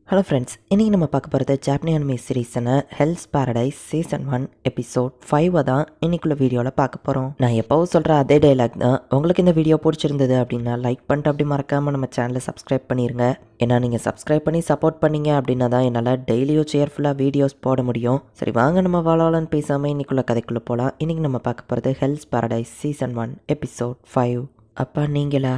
Hello friends, இன்றைக்கி நம்ம பார்க்க போகிறது ஜாப்பனீஸ் அனிமே சீரீஸான ஹெல்ஸ் பாரடைஸ் சீசன் 1 எபிசோட் 5 தான் இன்னைக்குள்ள வீடியோவில் பார்க்க போகிறோம். நான் எப்போவும் சொல்கிற அதே டைலாக் தான். உங்களுக்கு இந்த வீடியோ பிடிச்சிருந்தது அப்படின்னா லைக் பண்ணிட்டு அப்படி மறக்காமல் நம்ம சேனலை சப்ஸ்கிரைப் பண்ணிடுங்க. ஏன்னா நீங்கள் சப்ஸ்கிரைப் பண்ணி சப்போர்ட் பண்ணீங்க அப்படின்னா தான் என்னால் டெய்லியும் சேர்ஃபுல்லாக வீடியோஸ் போட முடியும். சரி வாங்க நம்ம வாழலான்னு பேசாமல் இன்னைக்குள்ள கதைக்குள்ளே போகலாம். இன்றைக்கி நம்ம பார்க்க போகிறது ஹெல்ஸ் பாரடைஸ் சீசன் 1 எபிசோட் 5. அப்பா நீங்களா?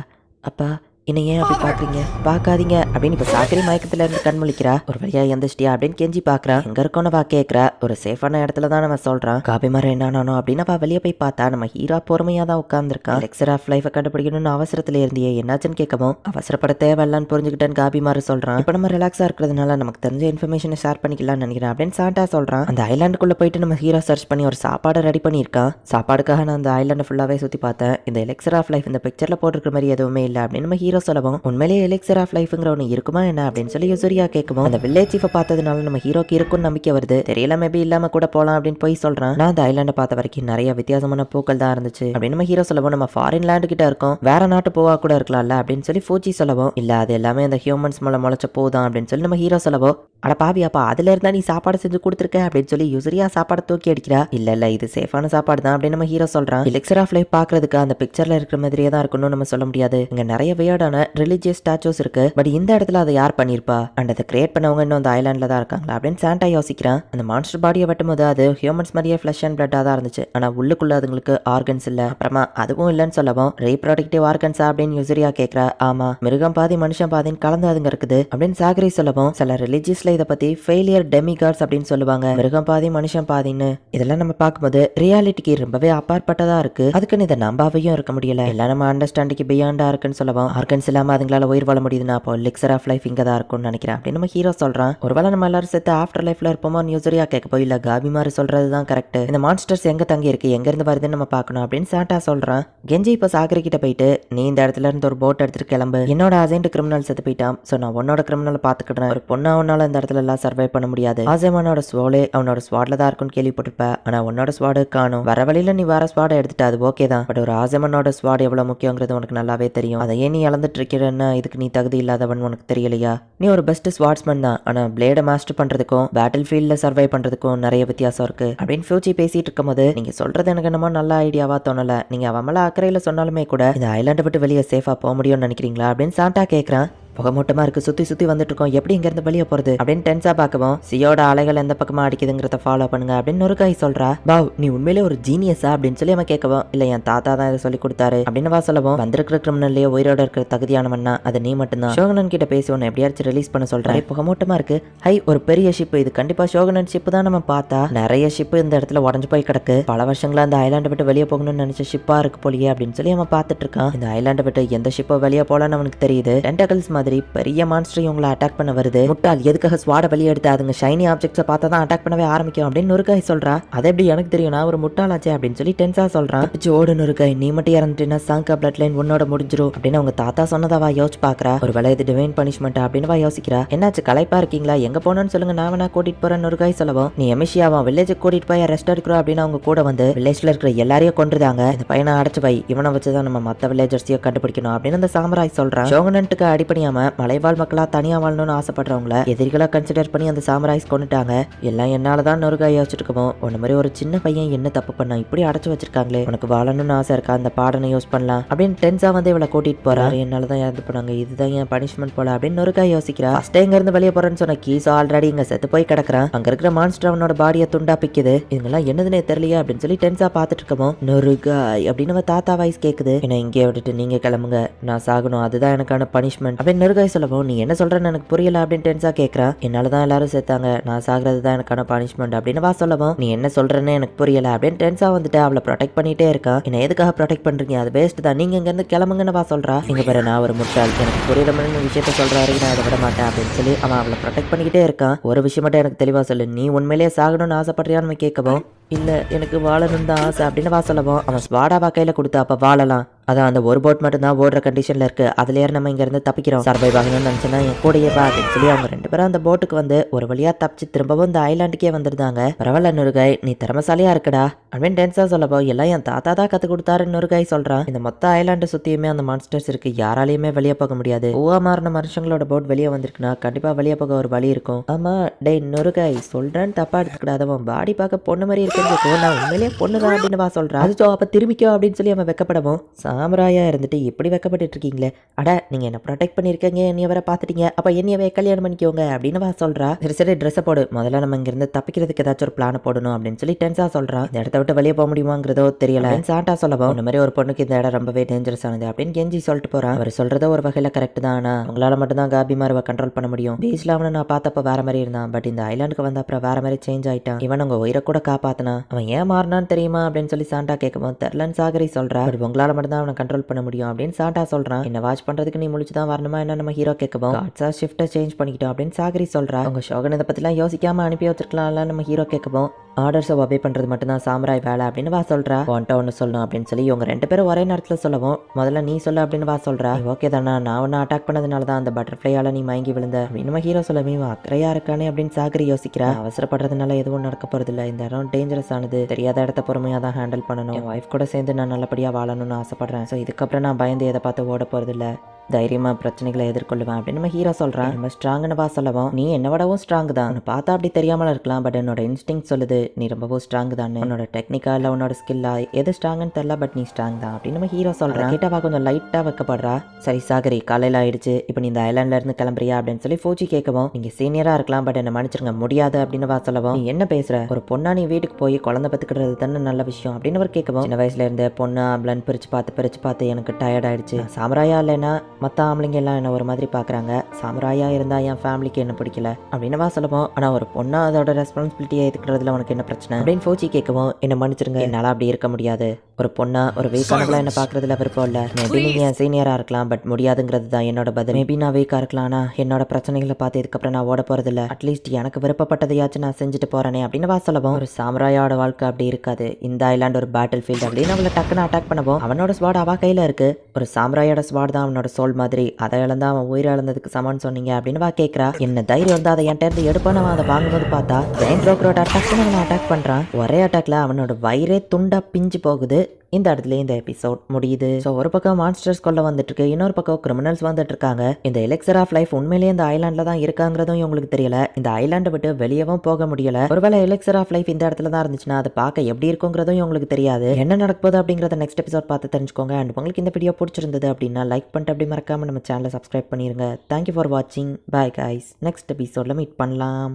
அப்பா என்ன ஏன் அப்படி பாக்குறீங்க? பார்க்காதீங்க அப்படின்னு இப்போ சாக்கரி மயக்கத்துல இருந்து கண்முழிக்கிறா. ஒரு வழியா எந்திரிச்சிட்டியா அப்படின்னு கெஞ்சி பாக்குறா. எங்க இருக்கோன்னு வா கேட்கறா. ஒரு சேஃபான இடத்துல தான் நம்ம சொல்றான். காபி மரம் என்னானோ அப்படின்னு அவ வெளியே போய் பார்த்தா நம்ம ஹீரோ பொறுமையா தான் உட்காந்துருக்கான். எலெக்சர் ஆஃப் லைஃபை கண்டுபிடிக்கணும்னு அவசரத்துல இருந்தியே, என்னாச்சுன்னு கேட்கவும் அவசரப்பட தேவையில்லான்னு புரிஞ்சுக்கிட்டேன்னு காபி மாறு சொல்றான். இப்போ நம்ம ரிலாக்ஸா இருக்கிறதுனால நமக்கு தெரிஞ்ச இன்ஃபர்மேஷனை ஷேர் பண்ணிக்கலாம்னு நினைக்கிறேன் அப்படின்னு சாண்டா சொல்றான். அந்த ஐலாண்டுக்குள்ள போயிட்டு நம்ம ஹீரோ சர்ச் பண்ணி ஒரு சாப்பாடு ரெடி பண்ணியிருக்கான். சாப்பாடுக்காக நான் அந்த ஐலாண்டை ஃபுல்லாவே சுத்தி பார்த்தேன். இந்த எலெக்சர் ஆஃப் லைஃப் இந்த பிக்சர்ல போட்டிருக்கிற மாதிரி எதுவுமே இல்லை அப்படின்னு நம்ம ஹீரோ சொல்லவும், உண்மையிலே எலிக்சர் ஆஃப் லைஃப்ங்கிற ஒன்று இருக்குமா என்ன அப்படின்னு சொல்லி யூசரியா கேட்கவும், அந்த வில்லேஜ் சீஃபை பார்த்ததுனால நம்ம ஹீரோக்கு இருக்குன்னு நம்பிக்கை வருது. தெரியல, மேபி இல்லாம கூட போலாம் அப்படின்னு போய் சொல்றான். நான் அந்த ஐலாண்டை பார்த்த வரைக்கும் நிறைய வித்தியாசமான பூக்கள் தான் இருந்துச்சு அப்படின்னு நம்ம ஹீரோ சொல்லவும், நம்ம ஃபாரின் லேண்டு கிட்ட இருக்கோம், வேற நாட்டு பூவா கூட இருக்கலாம்ல அப்படின்னு சொல்லி ஃபூச்சி சொல்லவும், இல்ல அது எல்லாமே அந்த ஹியூமன்ஸ் மூலம் முளைச்ச பூ தான் அப்படின்னு சொல்லி நம்ம ஹீரோ சொல்லவும், அட பாவியாப்பா அதுல இருந்தா நீ சாப்பாடு செஞ்சு கொடுத்துருக்க அப்படின்னு சொல்லி யூசரியா சாப்பாடு தூக்கி அடிக்கிறா. இல்ல இது சேஃபான சாப்பாடு தான் அப்படின்னு நம்ம ஹீரோ சொல்றான். எலிக்சர் ஆஃப் லைஃப் பாக்குறதுக்கு அந்த பிக்சர்ல இருக்கிற மாதிரியே தான் இருக்கணும்னு நம்ம சொல்ல முடியாது. இங்க நிறைய வியர்டான ரிலிஜியஸ் ஸ்டாச்சூஸ் இருக்கு. பட் இந்த இடத்துல அதை யார் பண்ணிருப்பா? அண்ட் அதை கிரியேட் பண்ணவங்க இன்னும் அந்த ஐலாண்ட்ல தான் இருக்காங்களா அப்படின்னு சாண்டா யோசிக்கிறான். அந்த மான்ஸ்டர் பாடியை வெட்டும் போது அது ஹியூமன்ஸ் மாதிரியே ஃபிளஷ் அண்ட் பிளட்டா தான் இருந்துச்சு. ஆனா உள்ளுக்குள்ள அதுங்களுக்கு ஆர்கன்ஸ் இல்ல. அப்புறமா அதுவும் இல்லைன்னு சொல்லவும், ரீப்ரொடக்டிவ் ஆர்கன்ஸா அப்படின்னு யூசரியா கேட்கிறா. ஆமா, மிருகம் பாதி மனுஷன் பாதின்னு கலந்து அதுங்க இருக்குது அப்படின்னு சாகரி சொல்லவும், சில ரிலிஜியஸ்ல இதை பத்தி ஃபெயிலியர் டெமிகாட்ஸ் அப்படின்னு சொல்லுவாங்க. மிருகம் பாதி மனுஷன் பாதின்னு. இதெல்லாம் நம்ம பார்க்கும்போது ரியாலிட்டிக்கு ரொம்பவே அப்பாற்பட்டதா இருக்கு. அதுக்குன்னு இதை நம்பாவையும் இருக்க முடியல. எல்லாம் நம்ம அண்டர்ஸ்டாண்டிங் பியாண்டா இருக்குன்னு சொல்லவும், ஆர்கன்ஸ் இல்லாம அதுங்களால உயிர் வாழ முடியுதுன்னா அப்போ எலிக்சர் ஆஃப் லைஃப் இங்க தான் இருக்கும்னு நினைக்கிறேன் அப்படின்னு நம்ம ஹீரோ சொல்றான். ஒருவேளை நம்ம எல்லாரும் சேர்த்து ஆஃப்டர் லைஃப்ல இருப்போமோ யூசரியா கேட்க போய், இல்ல காபி மாதிரி சொல்றதுதான் கரெக்ட். இந்த மான்ஸ்டர்ஸ் எங்க தங்கி இருக்கு, எங்க இருந்து வருதுன்னு நம்ம பார்க்கணும் அப்படின்னு சாண்டா சொல்றான். கெஞ்சி இப்ப சாகரி கிட்ட போயிட்டு, நீ இந்த இடத்துல இருந்து ஒரு போட் எடுத்துட்டு கிளம்பு. என்னோட அசைன்ட் கிரிமினல் செத்து போயிட்டான். சோ நான் உன்னோட கிரிமினலை பாத்துக்கிட்டேன். ஒரு பொண்ணு அவனால இந்த இடத்துல எல்லாம் சர்வை பண்ண முடியாது. ஆசேமானோட ஸ்வாலே அவனோட ஸ்வாட்ல தான் இருக்கும்னு கேள்விப்பட்டிருப்ப. ஆனா உன்னோட ஸ்வாடு காணும். வர வழியில நீ வேற ஸ்வாடை எடுத்துட்டு அது ஓகே தான். பட் ஒரு ஆசேமனோட ஸ்வாட் எவ்வளவு முக்கியங்கிறது உனக்கு நல்லாவே தெரியும். அதை ஏன் நீ இழந்துட்டு இருக்கிறன்னா இதுக்கு நீ தகுதி இல்லாதவன் உனக்கு தெரியலையா? நீ ஒரு பெஸ்ட் ஸ்வாட்ஸ்மேன் தான். ஆனா பிளேட மாஸ்டர் பண்றதுக்கும் பேட்டில் ஃபீல்ட்ல சர்வை பண்றதுக்கும் நிறைய வித்தியாசம் இருக்கு அப்படின்னு ஃபியூச்சி பேசிட்டு இருக்கும் போது, நீங்க சொல்றது எனக்கு என்னமோ நல்ல ஐடியாவா தோணல. நீங்க அவன் மேல அக்கறையில சொன்னாலுமே கூட இந்த ஐலாண்டை விட்டு வெளியே சேஃபா போக முடியும்னு நினைக்கிறீங்களா அப்படின்னு சாண்டா கேட்கறான். புகமூட்டமா இருக்கு, சுத்தி சுத்தி வந்துட்டு இருக்கோம், எப்படி இங்க இருந்து வெளியே போறது அப்படின்னு டென்ஸா பார்க்கவும், சியோட அலைகள் எந்த பக்கமா அடிக்குதுங்கிறத ஃபாலோ பண்ணுங்க அப்படின்னு நொறுக்காய் சொல்றா. பாவ் நீ உண்மையிலே ஒரு ஜீனியஸா அப்படின்னு சொல்லி அவன் கேட்கவும், இல்ல என் தாத்தா தான் இதை சொல்லி கொடுத்தாரு அப்படின்னு வா சொல்லவும், வந்திருக்கிற கிரிமினல்லையே உயிரோட இருக்கிற தகுதியானவன்னா அது நீ மட்டும்தான். ஷோகனன் கிட்ட பேசி உன்னை எப்படியாச்சும் ரிலீஸ் பண்ண சொல்றேன். புகமூட்டமா இருக்கு. ஹை, ஒரு பெரிய ஷிப். இது கண்டிப்பா ஷோகனன் ஷிப் தான். நம்ம பார்த்தா நிறைய ஷிப் இந்த இடத்துல உடஞ்சு போய் கிடக்கு. பல வருஷங்களா அந்த ஐலாண்டை விட்டு வெளியே போகணும்னு நினைச்ச ஷிப்பா இருக்கு போலியே அப்படின்னு சொல்லி அவன் பார்த்துட்டு இருக்கான். இந்த ஐலாண்டை விட்டு எந்த ஷிப்போ வெளியே போலான்னு அவனுக்கு தெரியுது. டென்டகல்ஸ் மாதிரி பெரிய உங்களை அட்டாக் பண்ண வருது. முட்டாள், எதுக்காக ஸ்வாட வெளியே எடுத்து அதுங்க ஷைனி ஆப்ஜெக்ட்ஸை பார்த்தா தான் அட்டாக் பண்ணவே ஆரம்பிக்கும் அப்படின்னு நொறுக்காய் சொல்றா. அதை எப்படி எனக்கு தெரியும், நான் ஒரு முட்டாளாச்சே அப்படின்னு சொல்லி டென்ஸா சொல்றான். ஓடு நொறுக்காய், நீ மட்டும் இறந்துட்டீங்கன்னா சாங்கா பிளட் லைன் உன்னோட முடிஞ்சிரும் அப்படின்னு அவங்க தாத்தா சொன்னதாவா யோசிச்சு பாக்குறா. ஒரு வேலை இது டிவைன் பனிஷ்மெண்ட் அப்படின்னு யோசிக்கிறா. என்னாச்சு, களைப்பா இருக்கீங்களா, எங்க போனோன்னு சொல்லுங்க, நான் வேணா கூட்டிட்டு போறேன்னு நொறுக்காய் சொல்லவும், நீ எமிஷியாவா வில்லேஜுக்கு கூட்டிட்டு போய் ரெஸ்ட் எடுக்கிறோம் அப்படின்னு அவங்க கூட வந்து வில்லேஜ்ல இருக்கிற எல்லாரையும் கொண்டுதாங்க. இந்த பையனை அடைச்சு வை, இவனை வச்சுதான் நம்ம மத்த வில்லேஜர்ஸையும் கண்டுபிடிக்கணும் அப்படின்னு அந்த சாமராய் சொல்றான். ஷோகனன்ட்டுக்கு அடிப்படையாம மலைவாழ் மக்களா தனியா வாழணும்னு ஆசைப்படுறவங்கள எதிரிகளா கன்சிடர் பண்ணி அந்த சாமராய்ஸ் கொண்டுட்டாங்க. எல்லாம் என்னாலதான் நொறுக்காய் யோசிச்சுட்டு இருக்கோம். உன்ன மாதிரி ஒரு சின்ன பையன் என்ன தப்பு பண்ணா இப்படி அடைச்சு வச்சிருக்காங்களே, உனக்கு வாழணும்னு ஆசை இருக்கா, அந்த பாடனை யூஸ் பண்ணலாம் அப்படின்னு டென்ஸா வந்து இவளை கூட்டிட்டு போறாரு. என்னாலதான் இறந்து போனாங்க, இதுதான் என் பனிஷ்மெண்ட் போல அப்படின்னு நொறுக்காய் யோசிக்கிறா. ஃபர்ஸ்ட் எங்க இருந்து வெளியே போறேன்னு சொன்ன கீஸ் ஆல்ரெடி இங்க செத்து போய் கிடக்குறான். அங்க இருக்கிற மான்ஸ்டர் அவனோட பாடியை துண்டா பிக்குது. இதெல்லாம் என்னதுன்னே தெரியலையா அப்படின்னு சொல்லி டென்ஸா பாத்துட்டு இருக்கோம். நொறுக்காய் அப்படின்னு நம்ம தாத்தா வாய்ஸ் கேக்குது. என்ன இங்கே விட்டுட்டு நீங்க கிளம்புங்க, நான் சாகணும், அதுதான் எனக்கான பனிஷ்மெண்ட் அப்படின்னு நொறுக்காய் சொல்லவும், நீ என்ன சொல்றேன்னு எனக்கு புரியல அப்படின்னு டென்ஸா கேட்கறா. என்னாலதான் எல்லாரும் சேர்த்தாங்க, நான் சாகிறது தான் எனக்கான பனிஷ்மெண்ட் அப்படின்னு வா சொல்லவும், நீ என்ன சொல்றேன்னு எனக்கு புரியல அப்படின்னு டென்ஸா வந்துட்டு அவளை ப்ரொடெக்ட் பண்ணிட்டே இருக்கா. என்ன எதுக்காக ப்ரொடெக்ட் பண்றீங்க, அது வேஸ்ட் தான், நீங்க இங்க இருந்து கிளம்புங்கன்னு வா சொல்றா. இங்க பாரு, நான் ஒரு முட்டாள், எனக்கு புரியல விஷயத்த சொல்றாரு, நான் அதை விட மாட்டேன் அப்படின்னு சொல்லி அவன் அவளை ப்ரொடெக்ட் பண்ணிக்கிட்டே இருக்கான். ஒரு விஷயம் மட்டும் எனக்கு தெளிவா சொல்லு, நீ உண்மையிலேயே சாகணும்னு ஆசைப்படுறியான்னு கேட்கவும், இல்ல எனக்கு வாழணும் தான் ஆசை அப்படின்னு வா சொல்லவும், அவன் ஸ்வாடாவா கையில கொடுத்தா அப்ப வாழலாம் அதான் அந்த ஒரு போட் மட்டும் தான் ஓடுற கண்டிஷன்ல இருக்கு, அதுல ஏற நம்ம இங்க இருந்து தப்பிக்கிறோம், சர்வைவ் ஆகணும்னு நினைச்சேன்னா என் கூடயே வா அப்படின்னு சொல்லி அவங்க 2 பேரும் அந்த போட்டுக்கு வந்து ஒரு வழியா தப்பிச்சு திரும்பவும் இந்த ஐலாண்டுக்கே வந்துருந்தாங்க. பரவாயில்ல நுருகாய், நீ திறமசாலியா இருக்கடா அப்படின்னு டென்ஸா சொல்லப்போ, எல்லாம் என் தாத்தா தான் கத்து கொடுத்தாரு நுருகாய் சொல்றான். இந்த மொத்த ஐலாண்டு சுத்தியுமே அந்த மான்ஸ்டர்ஸ் இருக்கு, யாராலையுமே வெளியே போக முடியாது. பூவா மாறின மனுஷங்களோட போட் வெளியே வந்திருக்குன்னா கண்டிப்பா வெளியே போக ஒரு வழி இருக்கும். ஆமா டேய் நுருகாய், சொல்றேன்னு தப்பா எடுத்துக்கிடாதவன் பாடி பார்க்க பொண்ணு மாதிரி இருக்கிறது, நான் உண்மையிலேயே பொண்ணுதான் அப்படின்னு வா சொல்றான். அது அப்ப திரும்பிக்கோ அப்படின்னு சொல்லி அவன் வெக்கப்படவும், சாமராயா இருந்துட்டு இப்படி வெக்கப்பட்டு இருக்கீங்களே, அட நீங்க என்ன ப்ரொடெக்ட் பண்ணிருக்கீங்க, என்னைய வர பாத்துட்டீங்க, அப்ப என்னையவே கல்யாணம் பண்ணிக்கோங்க அப்படின்னு வா சொல்றா. சரி சரி ட்ரெஸ் போடு, முதல்ல நம்ம இங்க இருந்து தப்பிக்கிறதுக்கு ஏதாச்சும் ஒரு பிளான் போடணும் அப்படின்னு சொல்லி டென்ஸா சொல்றான். இந்த இடத்த விட்டு வெளியே போக முடியுமாங்கிறதோ தெரியல. சாண்டா சொல்லவும், இந்த மாதிரி ஒரு பொண்ணுக்கு இந்த இடம் ரொம்பவே டேஞ்சரஸ் ஆனது அப்படின்னு கெஞ்சி சொல்லிட்டு போறான். அவர் சொல்றதோ ஒரு வகையில கரெக்ட் தான், ஆனா உங்களால மட்டும் தான் காபி மாறுவ கண்ட்ரோல் பண்ண முடியும். பீச்ல அவனை நான் பார்த்தப்ப வேற மாதிரி இருந்தான், பட் இந்த ஐலாண்டுக்கு வந்த அப்புறம் வேற மாதிரி சேஞ்ச் ஆயிட்டான். இவன் உங்க உயிரை கூட காப்பாத்தினா, அவன் ஏன் மாறினான்னு தெரியுமா அப்படின்னு சொல்லி சாண்டா கேட்கவும், தெரியலன்னு சாகரி சொல்றா. உங்களால மட்டும் தான் அவனை கண்ட்ரோல் பண்ண முடியும் அப்படின்னு சாண்டா சொல்றான். என்ன வாட்ச் பண்றதுக்கு நீ முடிச்சுதான் வரணுமா என்ன நம்ம ஹீரோ கேட்கவும், காட்ஸா ஷிஃப்ட்டை சேஞ்ச் பண்ணிக்கிட்டோம் அப்படின்னு சாகரி சொல்றா. உங்க ஷோகன் இதை பத்திலாம் யோசிக்காம அனுப்பி வச்சிருக்கலாம்ல நம்ம ஹீரோ கேட்கவும், ஆர்டர்ஸை ஒபே பண்ணுறது மட்டும்தான் சாம்ராய் வேலை அப்படின்னு வா சொல்கிறா. ஒன்ட்ட ஒன்று சொல்லணும் அப்படின்னு சொல்லி இவங்க 2 பேரும் ஒரே நேரத்தில் சொல்லவும், முதல்ல நீ சொல்லு அப்படின்னு வா சொல்கிறா. ஓகே தானே, நான் ஒன்று அட்டாக் பண்ணதுனால தான் அந்த பட்டர்ஃப்ளையால் நீ மயங்கி விழுந்த அப்படின்னு ஹீரோ சொல்லவே, அக்கறையா இருக்கானே அப்படின்னு சாகரி யோசிக்கிறா. அவசரப்படுறதுனால எதுவும் நடக்க போகிறதில்ல, இந்த இடம் டேஞ்சரஸ் ஆனது, தெரியாத இடத்த பொறுமையாக தான் ஹேண்டில் பண்ணணும், என் ஒய்ஃப் கூட சேர்ந்து நான் நல்லபடியாக வாழணும்னு ஆசைப்படுறேன். ஸோ இதுக்கப்புறம் நான் பயந்து எதை பார்த்து ஓட போகிறதில்ல, தைரியமா பிரச்சனைகளை எதிர்கொள்ளுவேன் அப்படின்னு நம்ம ஹீரோ சொல்றான். நம்ம ஸ்ட்ராங்னு வா சொல்லவும், நீ என்ன விடவும் ஸ்ட்ராங் தான், உன்னை பார்த்தா அப்படி தெரியாமல் இருக்கலாம், பட் என்னோட இன்ஸ்டிங் சொல்லுது நீ ரொம்பவும் ஸ்ட்ராங் தான். உன்னோட டெக்னிக்கா இல்லை உன்னோட ஸ்கில்லா எது ஸ்ட்ராங்னு தெரியல, பட் நீ ஸ்ட்ராங் தான் அப்படின்னு நம்ம ஹீரோ சொல்றான். கேட்டவா கொஞ்சம் லைட்டா வைக்கப்படுறா. சரி சாகரி, காலையில ஆயிடுச்சு, இப்போ நீ இந்த ஐலாண்ட்ல இருந்து கிளம்புறியா அப்படின்னு சொல்லி ஃபூச்சி கேட்கவும், நீங்க சீனியரா இருக்கலாம், பட் என்ன மன்னிச்சிருங்க முடியாது அப்படின்னு வா சொல்லவும், நீ என்ன பேசுற, ஒரு பொண்ணா நீ வீட்டுக்கு போய் குழந்தை பத்துக்கிறது தானே நல்ல விஷயம் அப்படின்னு அவர் கேட்கவும், சின்ன வயசுல இருந்து பொண்ணு ஆம்பளன் பிரிச்சு பார்த்து எனக்கு டயர்ட் ஆயிடுச்சு, சாமராயா இல்லைன்னா மற்ற ஆம்பளைங்க எல்லாம் என்ன ஒரு மாதிரி பார்க்குறாங்க, சாமராயா இருந்தா என் ஃபேமிலிக்கு என்ன பிடிக்கல அப்படின்னு வா சொல்லவும், ஆனால் ஒரு பொண்ணா அதோட ரெஸ்பான்சிபிலிட்டியை ஏற்றுக்கிறதுல உனக்கு என்ன பிரச்சனை அப்படின்னு ஃபோச்சி கேட்கவும், என்ன மன்னிச்சிருங்க என்னால் அப்படி இருக்க முடியாது, ஒரு பொண்ணா ஒரு வீக்கானவங்களா என்ன பார்க்கறதுல விருப்பம் இல்லை, மேபி நீங்கள் என் சீனியராக இருக்கலாம், பட் முடியாதுங்கிறது தான் என்னோட பதில். மேபி நான் வீக்காக இருக்கலாம், ஆனால் என்னோட பிரச்சனைகளை பார்த்து இதுக்கப்புறம் நான் ஓட போகிறதில்ல, அட்லீஸ்ட் எனக்கு விருப்பப்பட்டதையாச்சும் நான் செஞ்சுட்டு போகிறேனே அப்படின்னு வா சொல்லவும், ஒரு சாமராயோட வாழ்க்கை அப்படி இருக்காது, இந்த ஐலாண்ட் ஒரு பேட்டில் ஃபீல்டு அப்படின்னு அவளை டக்குன்னு அட்டாக் பண்ணவும், அவனோட ஸ்வாட் அவ கையில் இருக்கு, ஒரு சாமராயோட ஸ்வாட் தான் அவனோட சோல் மாதிரி, அதை இழந்தா அவன் உயிரை இழந்ததுக்கு சமான் சொன்னீங்க அப்படின்னு வா கேட்கறா. என்ன தைரியம் வந்து அதை என்கிட்ட இருந்து எடுப்பான அவன் அதை வாங்கும்போது பார்த்தா ஜெயின் ப்ரோக்கரோட அவனை அட்டாக் பண்றான். ஒரே அட்டாக்ல அவனோட வயிறே துண்டா பிஞ்சு போகுது. இந்த இடத்துல இந்த எபிசோட் முடியுது. ஸோ ஒரு பக்கம் மான்ஸ்டர்ஸ் கொள்ள வந்துட்டு இருக்கு, இன்னொரு பக்கம் கிரிமினல்ஸ் வந்துட்டு இருக்காங்க. இந்த எலெக்சர் ஆஃப் லைஃப் உண்மையிலேயே இந்த ஐலாண்ட்ல தான் இருக்காங்கிறதும் உங்களுக்கு தெரியல, இந்த ஐலாண்டை விட்டு வெளியவும் போக முடியல. ஒருவேளை எலெக்சர் ஆஃப் லைஃப் இந்த இடத்துல தான் இருந்துச்சுன்னா அதை பார்க்க எப்படி இருக்குங்கிறதும் உங்களுக்கு தெரியாது. என்ன நடக்க போகுது அப்படிங்கிறத நெக்ஸ்ட் எபிசோட் பார்த்து தெரிஞ்சுக்கோங்க. அண்ட் உங்களுக்கு இந்த வீடியோ பிடிச்சிருந்தது அப்படின்னா லைக் பண்ணிட்டு அப்படி மறக்காம நம்ம சேனலை சப்ஸ்கிரைப் பண்ணிருங்க. தேங்க்யூ ஃபார் வாட்சிங். பை கைஸ், நெக்ஸ்ட் எபிசோட்ல மீட் பண்ணலாம்.